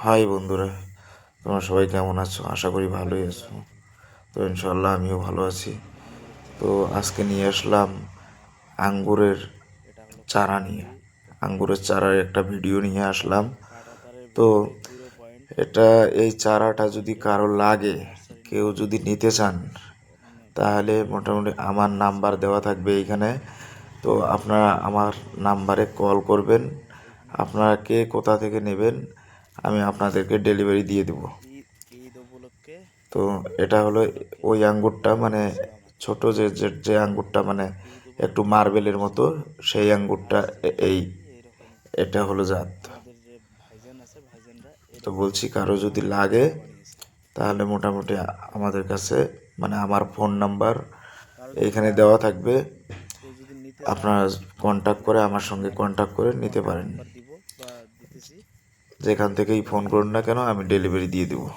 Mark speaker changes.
Speaker 1: High বন্ধুরা, তোমরা সবাই কেমন আছো? আশা করি ভালোই আছো। তো ইনশাল্লাহ আমিও ভালো আছি। তো আজকে নিয়ে আসলাম আঙ্গুরের চারা নিয়ে। আঙ্গুরের চারার একটা ভিডিও নিয়ে আসলাম। তো এই চারাটা যদি কারো লাগে, কেউ যদি নিতে চান, তাহলে মোটামুটি আমার নাম্বার দেওয়া থাকবে এইখানে। তো আপনারা আমার নাম্বারে কল করবেন। আপনারা কে কোথা থেকে নেবেন, আমি আপনাদেরকে ডেলিভারি দিয়ে দেব। তো এটা হলো ওই আঙ্গুরটা, মানে ছোট যে যে যে আঙ্গুরটা মানে একটু মার্বেলের মতো, সেই আঙ্গুরটা এটা হলো জাত। তো বলছি, কারো যদি লাগে তাহলে মোটামুটি আমাদের কাছে, মানে আমার ফোন নাম্বার এইখানে দেওয়া থাকবে। আপনারা আমার সঙ্গে কন্ট্যাক্ট করে নিতে পারেন। যেখান থেকেই ফোন করুন না কেন, আমি ডেলিভারি দিয়ে দেবো।